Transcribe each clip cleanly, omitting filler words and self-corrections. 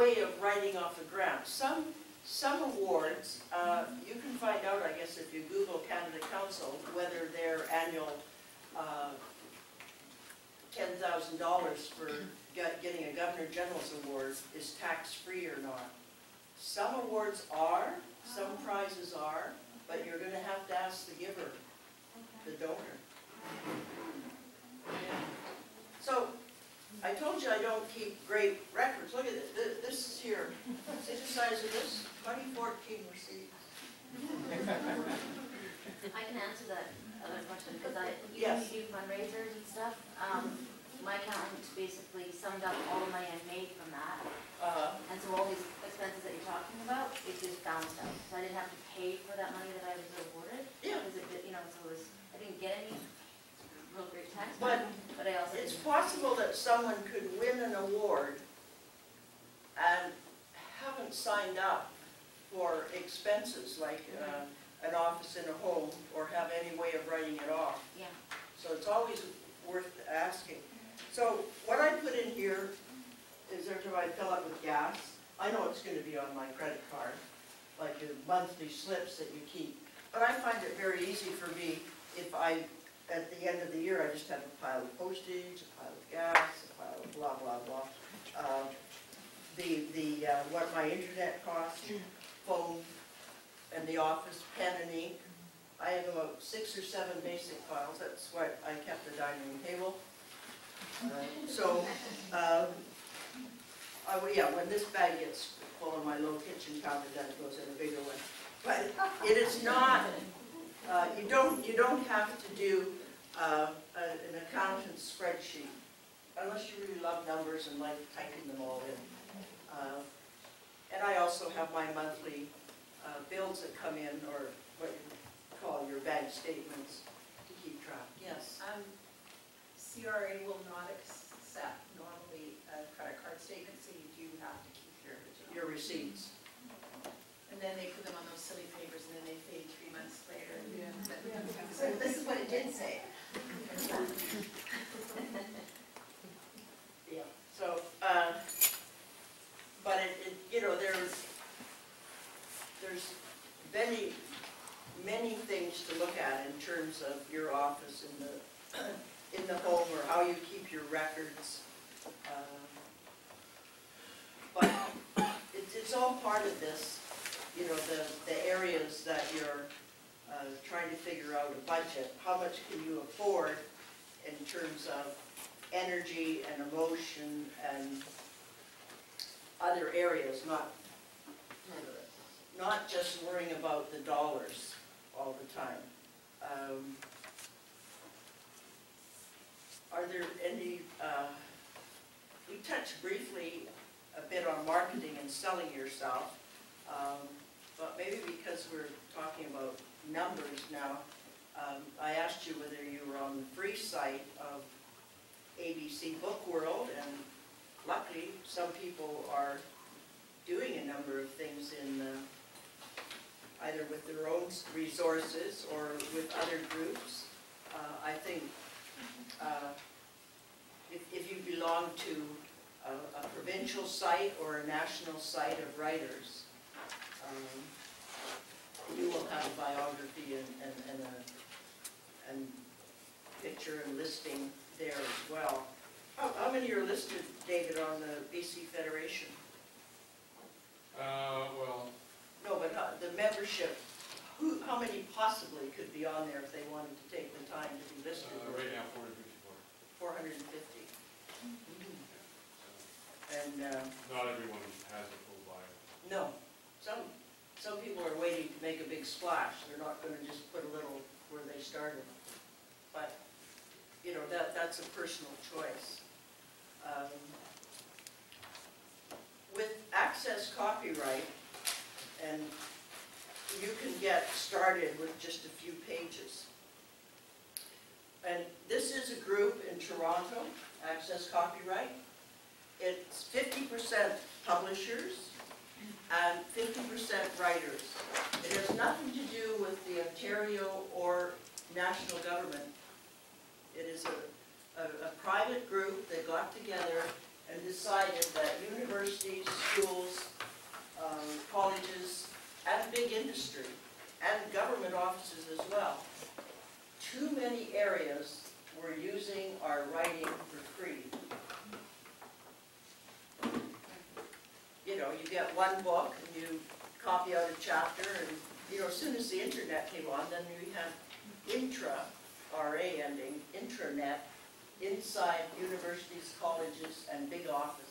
way of writing off a grant. Some awards, you can find out, I guess, if you Google Canada Council, whether their annual $10,000 for getting a Governor General's award is tax-free or not. Some awards are, some prizes are, but you're going to have to ask the giver, the donor. Yeah. So, I told you I don't keep great records. Look at this. This is here. See the size of this? 2014 receipts. I can answer that other question because Yes. you do fundraisers and stuff. My accountant basically summed up all the money I made from that, and so all these expenses that you're talking about, it just balanced out. So I didn't have to pay for that money that I was awarded. Yeah. Because it, so it was, I didn't get any real great tax But money, but I also it's didn't. possible that someone could win an award and haven't signed up for expenses like an office in a home or have any way of writing it off. Yeah. So it's always worth asking. So what I put in here is every time I fill up with gas, I know it's going to be on my credit card, like your monthly slips that you keep. But I find it very easy for me if at the end of the year, I just have a pile of postage, a pile of gas, a pile of blah, blah, blah. What my internet costs, phone, and the office, pen and ink. I have about 6 or 7 basic files. That's why I kept the dining room table. Yeah, when this bag gets full of my little kitchen counter, then it goes in a bigger one. But it is not. You don't have to do an accountant's spreadsheet unless you really love numbers and like typing them all in. And I also have my monthly bills that come in, or what you call your bank statements, to keep track. Yes. CRA will not accept normally a credit card statement, so you do have to keep your original. Your receipts. And then they put them on those silly papers, and then they pay 3 months later. Yeah. So this is what it did say. Yeah. So, but there's many things to look at in terms of your office in the home, or how you keep your records. But it's all part of this, the areas that you're trying to figure out a budget. How much can you afford in terms of energy and emotion and other areas, not just worrying about the dollars all the time. Are there any, we touched briefly a bit on marketing and selling yourself, but maybe because we're talking about numbers now, I asked you whether you were on the free site of ABC Book World, and luckily some people are doing a number of things in either with their own resources or with other groups. I think if you belong to a provincial site or a national site of writers, you will have a biography and picture and listing there as well. How many are listed, David, on the BC Federation? Well. No, but the membership, how many possibly could be on there if they wanted to take the time to be listed? Right now, 454. 450. And not everyone has a full bio. no, some people are waiting to make a big splash. They're not going to just put a little where they started. But that's a personal choice. With access copyright, and you can get started with just a few pages. And this is a group in Toronto, Access Copyright. It's 50% publishers and 50% writers. It has nothing to do with the Ontario or national government. It is a private group that got together and decided that universities, schools, big industry, and government offices as well. Too many areas were using our writing for free. You know, you get one book, and you copy out a chapter, and, you know, as soon as the internet came on, then we had RA ending, intranet, inside universities, colleges, and big offices.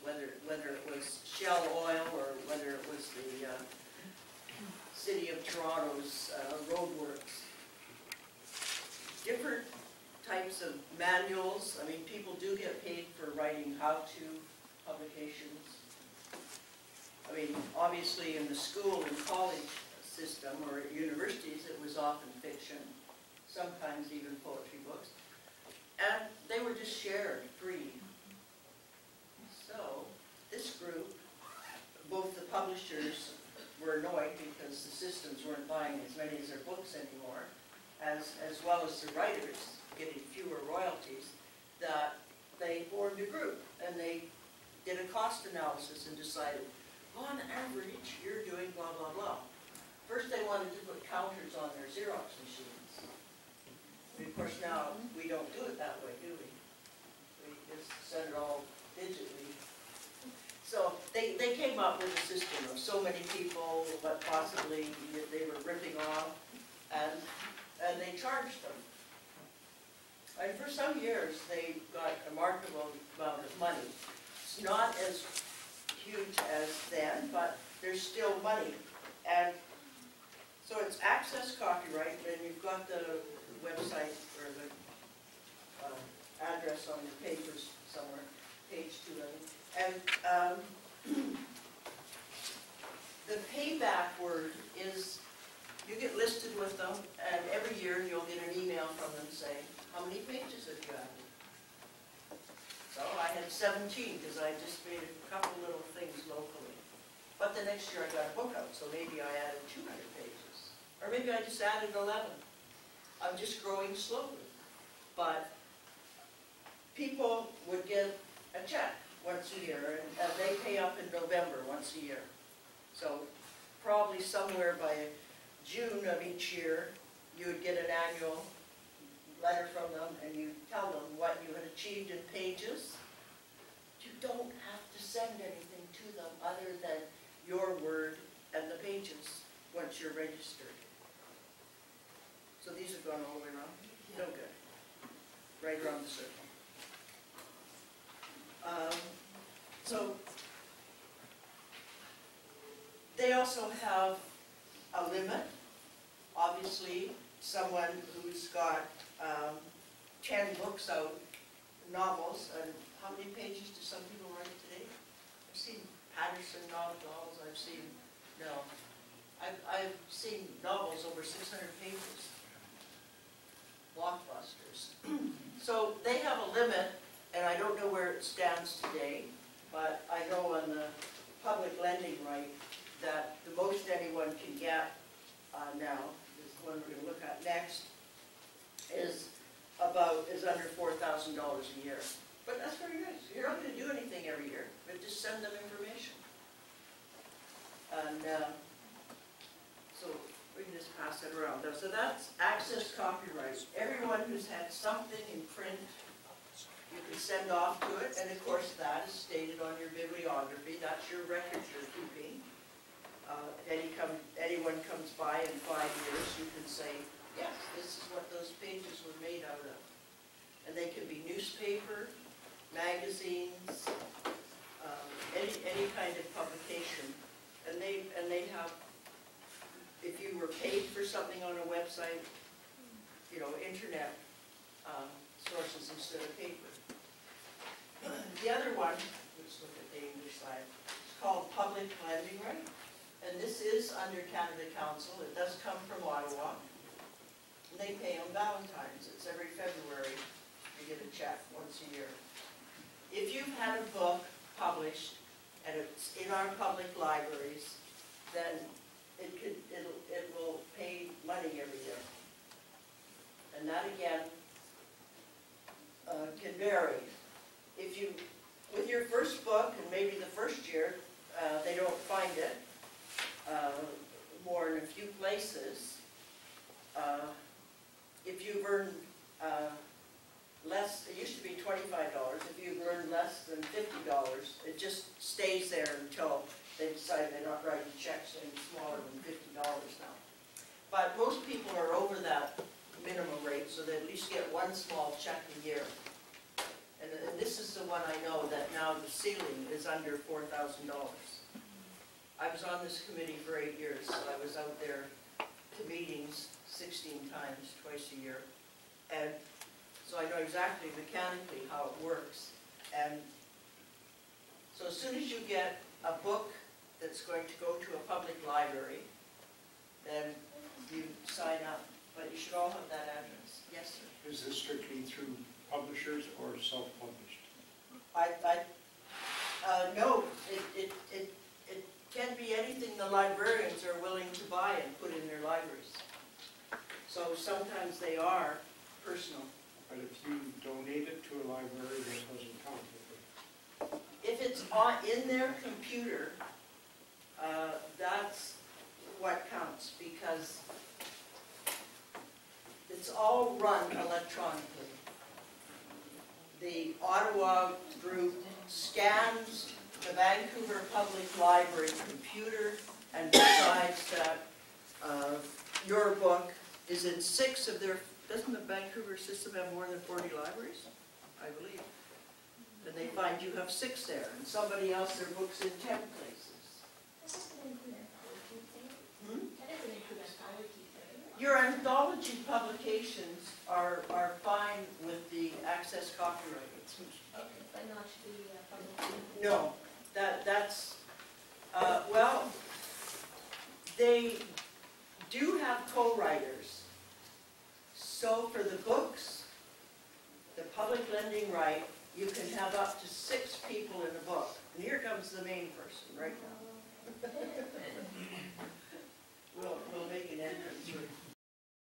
Whether it was Shell Oil, or whether it was the City of Toronto's roadworks. Different types of manuals. I mean, people do get paid for writing how-to publications. I mean, obviously in the school and college system, or at universities, it was often fiction, sometimes even poetry books. And they were just shared, free. So, this group, both the publishers were annoyed because the systems weren't buying as many as their books anymore, as well as the writers getting fewer royalties, that they formed a group, and they did a cost analysis and decided, on average, you're doing blah, blah, blah. First, they wanted to put counters on their Xerox machines. Of course, now, we don't do it that way, do we? We just send it all digitally. So they came up with a system of so many people, what possibly they were ripping off, and they charged them. And for some years, they got a remarkable amount of money. It's not as huge as then, but there's still money. And so it's access copyright, and you've got the website or the address on the papers somewhere, page 2 of it. And the payback word is, you get listed with them, and every year you'll get an email from them saying, how many pages have you added? So I had 17, because I just made a couple little things locally. But the next year I got a book out, so maybe I added 200 pages. Or maybe I just added 11. I'm just growing slowly. But people would get a check once a year, and they pay up in November once a year. So probably somewhere by June of each year, you would get an annual letter from them, and you tell them what you had achieved in pages. You don't have to send anything to them other than your word and the pages once you're registered. So these have gone all the way around? No good. Right around the circle. So they also have a limit. Obviously, someone who's got 10 books out, novels, and how many pages do some people write today? I've seen Patterson novels, I've seen, no, I've seen novels over 600 pages. Blockbusters. So they have a limit, and I don't know where it stands today, but I know on the public lending right that the most anyone can get now, this one we're going to look at next, is under $4,000 a year. But that's very nice. You're not going to do anything every year, but just send them information. And so we can just pass that around. So that's access copyright. Everyone who's had something in print, you can send off to it, and of course that is stated on your bibliography. That's your record you're keeping. Anyone comes by in 5 years, you can say, yes, this is what those pages were made out of. And they can be newspaper, magazines, any kind of publication. And they have, if you were paid for something on a website, you know, internet sources instead of paper. The other one, let's look at the English side, it's called public lending right. And this is under Canada Council. It does come from Ottawa. And they pay on Valentine's. It's every February. You get a check once a year. If you've had a book published and it's in our public libraries, then it will pay money every year. And that again can vary. If you, with your first book and maybe the first year, they don't find it. stays there until they decide they're not writing checks any smaller than $50 now. But most people are over that minimum rate, so they at least get one small check a year. And this is the one I know that now the ceiling is under $4,000. I was on this committee for 8 years, so I was out there to meetings 16 times, twice a year. And so I know exactly mechanically how it works. And so as soon as you get a book that's going to go to a public library, then you sign up. But you should all have that address. Yes, sir. Is this strictly through publishers or self-published? No, it can be anything the librarians are willing to buy and put in their libraries. So sometimes they are personal. But if you donate it to a library, that doesn't count. If it's in their computer, that's what counts, because it's all run electronically. The Ottawa group scans the Vancouver Public Library computer, and besides that, your book is in 6 of their, doesn't the Vancouver system have more than 40 libraries? I believe. And they find you have 6 there, and somebody else, their book's in 10 places. Your anthology publications are fine with the access copyright. But not the public. No, that's, well, they do have co-writers. So for the books, the public lending right, you can have up to 6 people in a book. And here comes the main person right now. We'll make an entrance.